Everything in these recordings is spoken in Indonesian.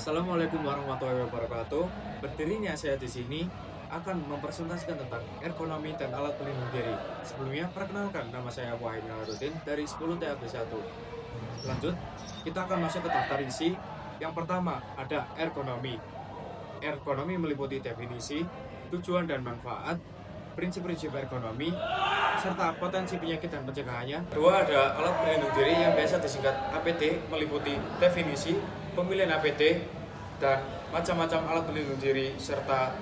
Assalamualaikum warahmatullahi wabarakatuh. Berdirinya saya di sini akan mempresentasikan tentang ergonomi dan alat pelindung diri. Sebelumnya, perkenalkan nama saya Wahid Nawaruddin dari 10 TAB 1. Lanjut, kita akan masuk ke daftar isi. Yang pertama ada ergonomi. Ergonomi meliputi definisi, tujuan dan manfaat, prinsip-prinsip ergonomi, serta potensi penyakit dan pencegahannya. Kedua ada alat pelindung diri yang biasa disingkat APD, meliputi definisi, pemilihan APD, dan macam-macam alat pelindung diri serta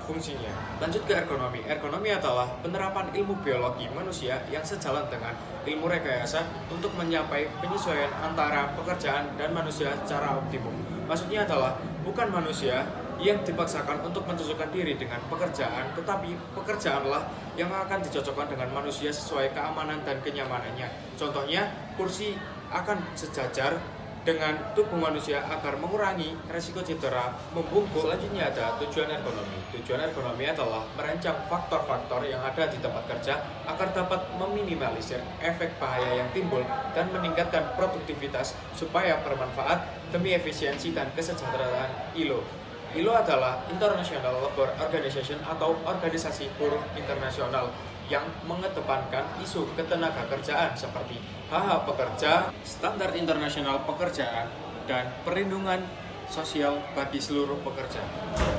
fungsinya. Lanjut ke ergonomi. Ergonomi adalah penerapan ilmu biologi manusia yang sejalan dengan ilmu rekayasa untuk mencapai penyesuaian antara pekerjaan dan manusia secara optimum. Maksudnya adalah bukan manusia yang dipaksakan untuk mencocokkan diri dengan pekerjaan, tetapi pekerjaanlah yang akan dicocokkan dengan manusia sesuai keamanan dan kenyamanannya. Contohnya, kursi akan sejajar dengan tubuh manusia agar mengurangi resiko cedera, membungkuk. Selanjutnya ada tujuan ergonomi. Tujuan ergonomi adalah merancang faktor-faktor yang ada di tempat kerja agar dapat meminimalisir efek bahaya yang timbul dan meningkatkan produktivitas supaya bermanfaat demi efisiensi dan kesejahteraan ILO. ILO adalah International Labour Organization atau Organisasi Buruh Internasional yang mengedepankan isu ketenaga kerjaan seperti hak pekerja, standar internasional pekerjaan, dan perlindungan sosial bagi seluruh pekerja.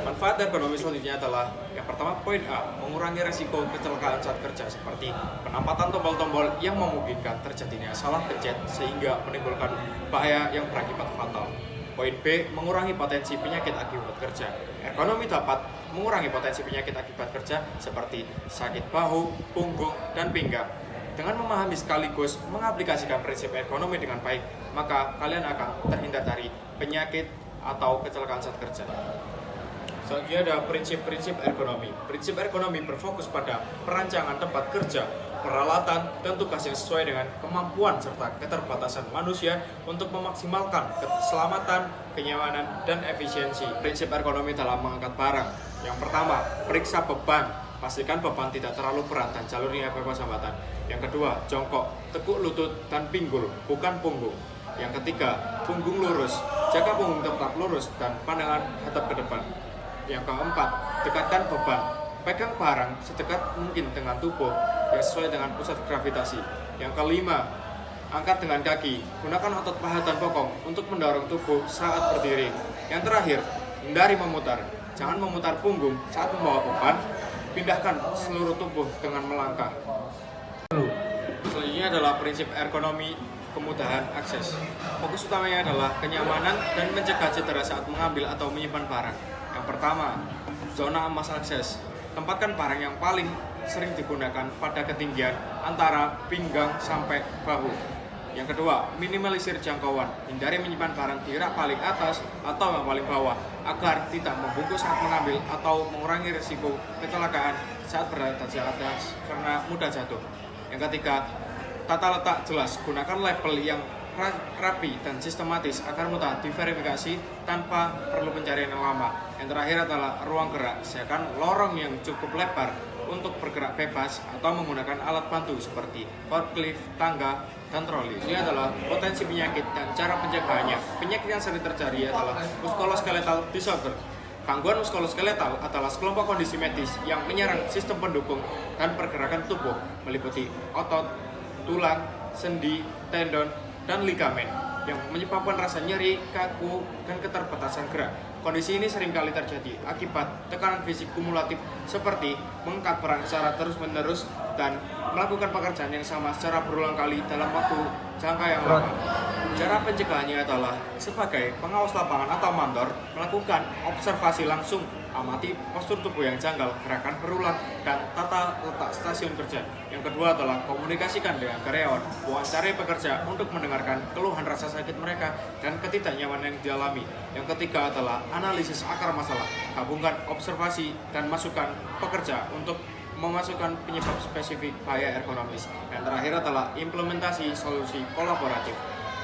Manfaat ergonomi selanjutnya adalah yang pertama, poin A, mengurangi resiko kecelakaan saat kerja seperti penempatan tombol-tombol yang memungkinkan terjadinya salah pencet sehingga menimbulkan bahaya yang berakibat fatal. Poin B, mengurangi potensi penyakit akibat kerja. Ergonomi dapat mengurangi potensi penyakit akibat kerja seperti sakit bahu, punggung, dan pinggang. Dengan memahami sekaligus mengaplikasikan prinsip ergonomi dengan baik, maka kalian akan terhindar dari penyakit atau kecelakaan saat kerja. Selanjutnya ada prinsip-prinsip ergonomi. Prinsip ergonomi berfokus pada perancangan tempat kerja, peralatan, dan tugas yang sesuai dengan kemampuan serta keterbatasan manusia untuk memaksimalkan keselamatan, kenyamanan, dan efisiensi. Prinsip ergonomi dalam mengangkat barang. Yang pertama, periksa beban. Pastikan beban tidak terlalu berat dan jalurnya bebas hambatan. Yang kedua, jongkok, tekuk lutut dan pinggul, bukan punggung. Yang ketiga, punggung lurus. Jaga punggung tetap lurus dan pandangan hadap ke depan. Yang keempat, dekatkan beban. Pegang barang sedekat mungkin dengan tubuh yang sesuai dengan pusat gravitasi. Yang kelima, angkat dengan kaki. Gunakan otot paha dan bokong untuk mendorong tubuh saat berdiri. Yang terakhir, hindari memutar. Jangan memutar punggung saat membawa beban. Pindahkan seluruh tubuh dengan melangkah. Selanjutnya adalah prinsip ergonomi kemudahan akses. Fokus utamanya adalah kenyamanan dan mencegah cedera saat mengambil atau menyimpan barang. Yang pertama, zona emas akses. Tempatkan barang yang paling sering digunakan pada ketinggian antara pinggang sampai bahu. Yang kedua, minimalisir jangkauan. Hindari menyimpan barang di rak paling atas atau yang paling bawah agar tidak membungkuk saat mengambil atau mengurangi risiko kecelakaan saat berada di atas karena mudah jatuh. Yang ketiga, tata letak jelas. Gunakan label yang rapi dan sistematis agar mudah diverifikasi tanpa perlu pencarian yang lama. Yang terakhir adalah ruang gerak. Sediakan lorong yang cukup lebar untuk bergerak bebas atau menggunakan alat bantu seperti forklift, tangga, dan troli. Ini adalah potensi penyakit dan cara pencegahannya. Penyakit yang sering terjadi adalah musculoskeletal disorder. Gangguan muskuloskeletal adalah sekelompok kondisi medis yang menyerang sistem pendukung dan pergerakan tubuh, meliputi otot, tulang, sendi, tendon, dan ligamen yang menyebabkan rasa nyeri, kaku, dan keterbatasan gerak. Kondisi ini seringkali terjadi akibat tekanan fisik kumulatif seperti mengangkat barang secara terus-menerus dan melakukan pekerjaan yang sama secara berulang kali dalam waktu jangka yang lama. Cara pencegahannya adalah sebagai pengawas lapangan atau mandor, melakukan observasi langsung, amati postur tubuh yang janggal, gerakan berulang, dan tata letak stasiun kerja. Yang kedua adalah komunikasikan dengan karyawan, wawancarai pekerja untuk mendengarkan keluhan rasa sakit mereka dan ketidaknyamanan yang dialami. Yang ketiga adalah analisis akar masalah, gabungkan observasi dan masukan pekerja untuk memasukkan penyebab spesifik bahaya ergonomis. Yang terakhir adalah implementasi solusi kolaboratif.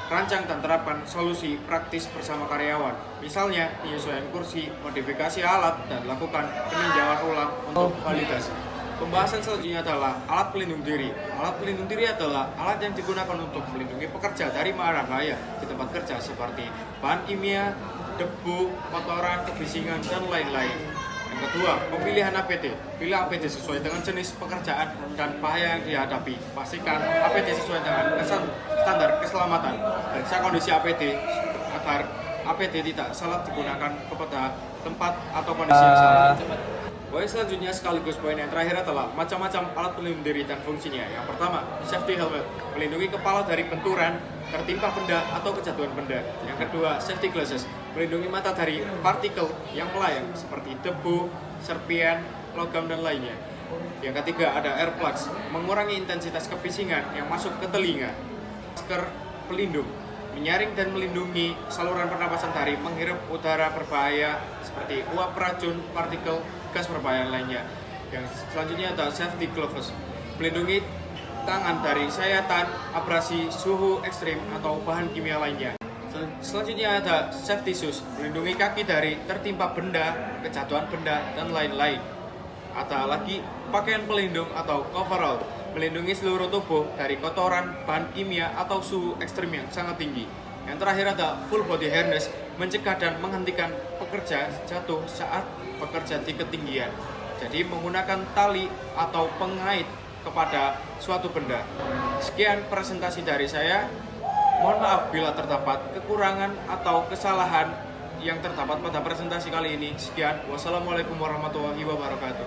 Rancang dan terapkan solusi praktis bersama karyawan, misalnya penyesuaian kursi, modifikasi alat, dan lakukan peninjauan ulang untuk validasi. Pembahasan selanjutnya adalah alat pelindung diri. Alat pelindung diri adalah alat yang digunakan untuk melindungi pekerja dari mara bahaya di tempat kerja seperti bahan kimia, debu, kotoran, kebisingan, dan lain-lain. Yang kedua, pemilihan APD. Pilih APD sesuai dengan jenis pekerjaan dan bahaya yang dihadapi. Pastikan APD sesuai dengan standar keselamatan. Periksa kondisi APD agar APD tidak salah digunakan kepada tempat atau kondisi yang salah. Poin selanjutnya sekaligus poin yang terakhir adalah macam-macam alat pelindung diri dan fungsinya. Yang pertama, safety helmet, melindungi kepala dari benturan, tertimpa benda atau kejatuhan benda. Yang kedua, safety glasses, melindungi mata dari partikel yang melayang seperti debu, serpian, logam, dan lainnya. Yang ketiga, ada earplugs, mengurangi intensitas kebisingan yang masuk ke telinga. Masker pelindung, menyaring dan melindungi saluran pernapasan dari menghirup udara berbahaya seperti uap racun, partikel, gas berbahaya lainnya. Yang selanjutnya ada safety gloves, melindungi tangan dari sayatan, abrasi, suhu ekstrim, atau bahan kimia lainnya. Selanjutnya ada safety shoes, melindungi kaki dari tertimpa benda, kejatuhan benda, dan lain-lain. Ada lagi pakaian pelindung atau coverall, melindungi seluruh tubuh dari kotoran, bahan kimia, atau suhu ekstrim yang sangat tinggi. Yang terakhir ada full body harness, mencegah dan menghentikan pekerja jatuh saat bekerja di ketinggian. Jadi menggunakan tali atau pengait kepada suatu benda. Sekian presentasi dari saya. Mohon maaf bila terdapat kekurangan atau kesalahan yang terdapat pada presentasi kali ini. Sekian, wassalamualaikum warahmatullahi wabarakatuh.